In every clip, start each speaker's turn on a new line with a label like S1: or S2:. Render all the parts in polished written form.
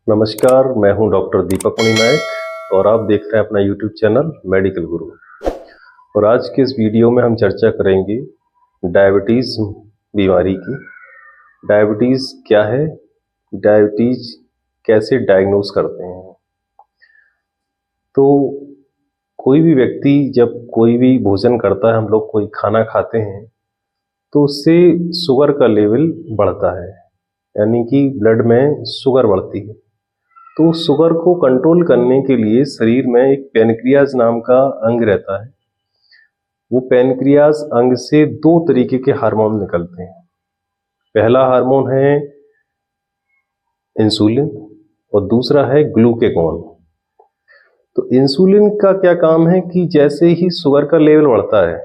S1: नमस्कार, मैं हूं डॉक्टर दीपक मणि नायक और आप देख रहे हैं अपना यूट्यूब चैनल मेडिकल गुरु। और आज के इस वीडियो में हम चर्चा करेंगे डायबिटीज़ बीमारी की। डायबिटीज़ क्या है, डायबिटीज़ कैसे डायग्नोस करते हैं। तो कोई भी व्यक्ति जब कोई भी भोजन करता है, हम लोग कोई खाना खाते हैं, तो उससे शुगर का लेवल बढ़ता है, यानी कि ब्लड में शुगर बढ़ती है। तो शुगर को कंट्रोल करने के लिए शरीर में एक पैनक्रियाज नाम का अंग रहता है। वो पैनक्रियाज अंग से दो तरीके के हार्मोन निकलते हैं। पहला हार्मोन है इंसुलिन और दूसरा है ग्लूकेगॉन। तो इंसुलिन का क्या काम है कि जैसे ही शुगर का लेवल बढ़ता है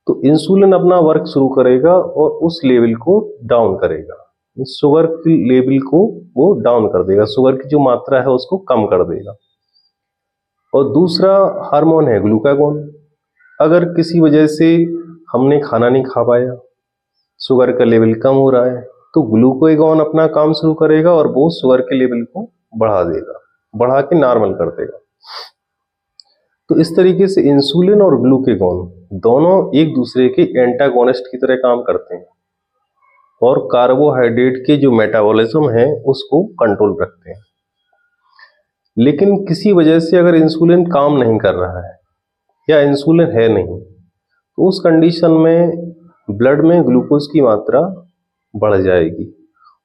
S1: तो इंसुलिन अपना वर्क शुरू करेगा और उस लेवल को डाउन करेगा। शुगर की लेवल को वो डाउन कर देगा, शुगर की जो मात्रा है उसको कम कर देगा। और दूसरा हार्मोन है ग्लूकागॉन। अगर किसी वजह से हमने खाना नहीं खा पाया, शुगर का लेवल कम हो रहा है, तो ग्लूकागॉन अपना काम शुरू करेगा और वो शुगर के लेवल को बढ़ा देगा, बढ़ा के नॉर्मल कर देगा। तो इस तरीके से इंसुलिन और ग्लूकागॉन दोनों एक दूसरे के एंटागोनिस्ट की तरह काम करते हैं और कार्बोहाइड्रेट के जो मेटाबॉलिज्म है उसको कंट्रोल रखते हैं। लेकिन किसी वजह से अगर इंसुलिन काम नहीं कर रहा है या इंसुलिन है नहीं, तो उस कंडीशन में ब्लड में ग्लूकोज की मात्रा बढ़ जाएगी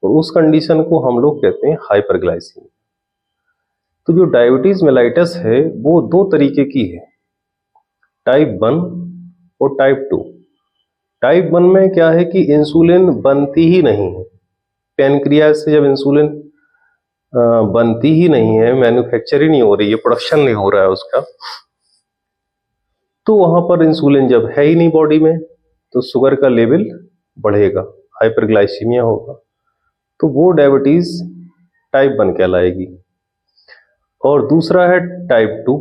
S1: और उस कंडीशन को हम लोग कहते हैं हाइपरग्लाइसीमिया। तो जो डायबिटीज मेलाइटस है वो दो तरीके की है, टाइप 1 और टाइप 2। टाइप 1 में क्या है कि इंसुलिन बनती ही नहीं है। पैनक्रियाज से जब इंसुलिन बनती ही नहीं है, मैन्युफैक्चर ही नहीं हो रही है, प्रोडक्शन नहीं हो रहा है उसका, तो वहां पर इंसुलिन जब है ही नहीं बॉडी में तो शुगर का लेवल बढ़ेगा, हाइपरग्लाइसीमिया होगा। तो वो डायबिटीज टाइप 1 कहलाएगी। और दूसरा है टाइप 2,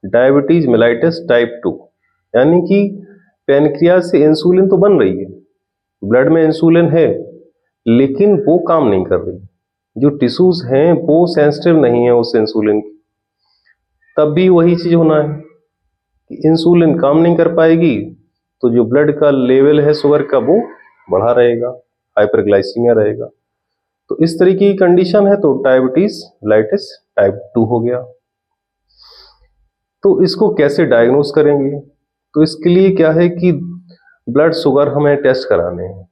S1: डायबिटीज मेलाइटस टाइप 2, यानी कि पैनक्रियाज से इंसुलिन तो बन रही है, ब्लड में इंसुलिन है, लेकिन वो काम नहीं कर रही। जो टिश्यूज हैं वो सेंसिटिव नहीं है उस इंसुलिन की। तब भी वही चीज होना है कि इंसुलिन काम नहीं कर पाएगी, तो जो ब्लड का लेवल है शुगर का वो बढ़ा रहेगा, हाइपरग्लाइसीमिया रहेगा। तो इस तरीके की कंडीशन है, तो डायबिटीज मेलाइटस टाइप 2 हो गया। तो इसको कैसे डायग्नोस करेंगे? तो इसके लिए क्या है कि ब्लड शुगर हमें टेस्ट कराने हैं।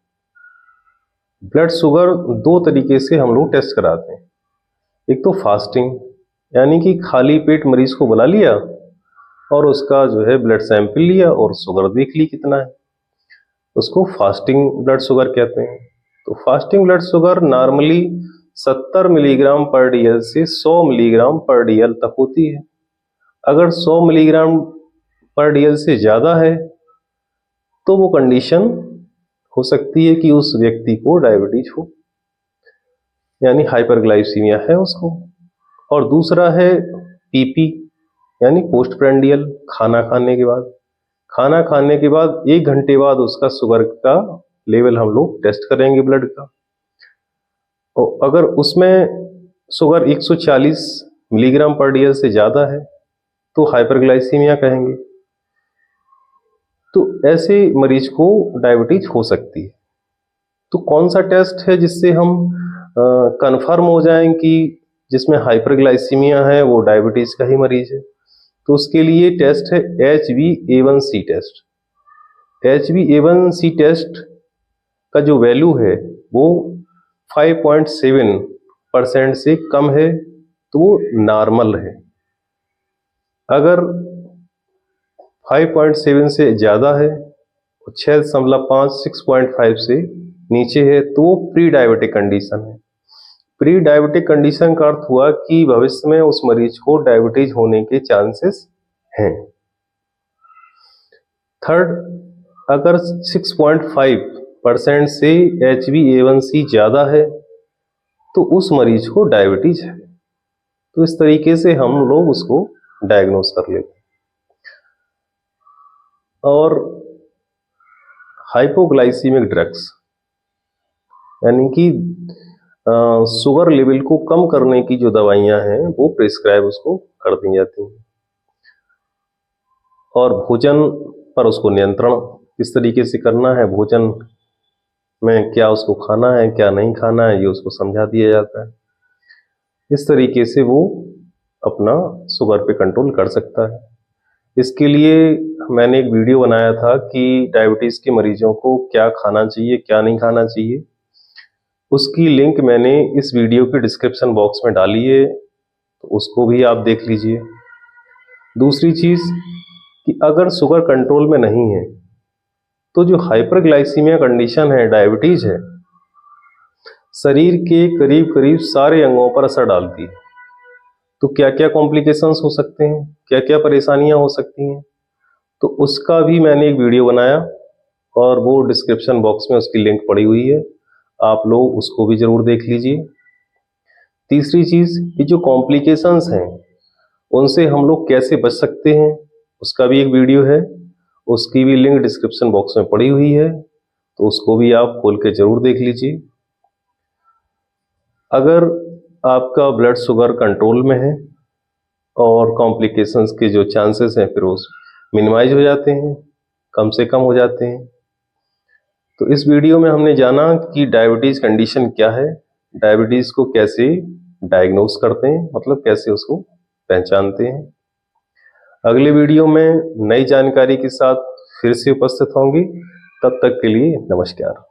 S1: ब्लड शुगर दो तरीके से हम लोग टेस्ट कराते हैं। एक तो फास्टिंग, यानी कि खाली पेट मरीज को बुला लिया और उसका जो है ब्लड सैंपल लिया और शुगर देख ली कितना है, उसको फास्टिंग ब्लड शुगर कहते हैं। तो fasting blood sugar normally 70 milligram पर डीएल से 100 मिलीग्राम पर डीएल तक होती है। अगर 100 मिलीग्राम पर डीएल से ज़्यादा है तो वो कंडीशन हो सकती है कि उस व्यक्ति को डायबिटीज हो, यानी हाइपरग्लाइसीमिया है उसको। और दूसरा है पीपी, यानी पोस्ट प्रेंडियल, खाना खाने के बाद। खाना खाने के बाद 1 घंटे बाद उसका शुगर का लेवल हम लोग टेस्ट करेंगे ब्लड का, और अगर उसमें शुगर 140 मिलीग्राम पर डीएल से ज़्यादा है तो हाइपरग्लाइसीमिया कहेंगे। तो ऐसे मरीज को डायबिटीज हो सकती है। तो कौन सा टेस्ट है जिससे हम कंफर्म हो जाएं कि जिसमें हाइपरग्लाइसीमिया है वो डायबिटीज का ही मरीज है? तो उसके लिए टेस्ट है HbA1c टेस्ट। HbA1c टेस्ट का जो वैल्यू है वो 5.7% से कम है तो वो नॉर्मल है। अगर 5.7 से ज़्यादा है, 6.5 6.5 से नीचे है तो वो प्री डायबिटिक कंडीशन है। प्री डायबिटिक कंडीशन का अर्थ हुआ कि भविष्य में उस मरीज को डायबिटीज होने के चांसेस हैं। थर्ड, अगर 6.5% से HbA1c ज़्यादा है तो उस मरीज को डायबिटीज है। तो इस तरीके से हम लोग उसको डायग्नोस कर लेते हैं। और हाइपोग्लाइसीमिक ड्रग्स, यानी कि शुगर लेवल को कम करने की जो दवाइयाँ हैं वो प्रिस्क्राइब उसको कर दी जाती हैं। और भोजन पर उसको नियंत्रण किस तरीके से करना है, भोजन में क्या उसको खाना है क्या नहीं खाना है, ये उसको समझा दिया जाता है। इस तरीके से वो अपना शुगर पे कंट्रोल कर सकता है। इसके लिए मैंने एक वीडियो बनाया था कि डायबिटीज़ के मरीजों को क्या खाना चाहिए क्या नहीं खाना चाहिए। उसकी लिंक मैंने इस वीडियो के डिस्क्रिप्शन बॉक्स में डाली है, तो उसको भी आप देख लीजिए। दूसरी चीज़ कि अगर शुगर कंट्रोल में नहीं है तो जो हाइपरग्लाइसीमिया कंडीशन है, डायबिटीज़ है, शरीर के करीब करीब सारे अंगों पर असर डालती है। तो क्या क्या कॉम्प्लिकेशंस हो सकते हैं, क्या क्या परेशानियां हो सकती हैं, तो उसका भी मैंने एक वीडियो बनाया और वो डिस्क्रिप्शन बॉक्स में उसकी लिंक पड़ी हुई है, आप लोग उसको भी ज़रूर देख लीजिए। तीसरी चीज़ कि जो कॉम्प्लिकेशंस हैं उनसे हम लोग कैसे बच सकते हैं, उसका भी एक वीडियो है, उसकी भी लिंक डिस्क्रिप्शन बॉक्स में पड़ी हुई है, तो उसको भी आप खोल के ज़रूर देख लीजिए। अगर आपका ब्लड शुगर कंट्रोल में है और कॉम्प्लिकेशंस के जो चांसेस हैं फिर वो मिनिमाइज हो जाते हैं, कम से कम हो जाते हैं। तो इस वीडियो में हमने जाना कि डायबिटीज़ कंडीशन क्या है, डायबिटीज़ को कैसे डायग्नोस करते हैं, मतलब कैसे उसको पहचानते हैं। अगले वीडियो में नई जानकारी के साथ फिर से उपस्थित होंगे, तब तक के लिए नमस्कार।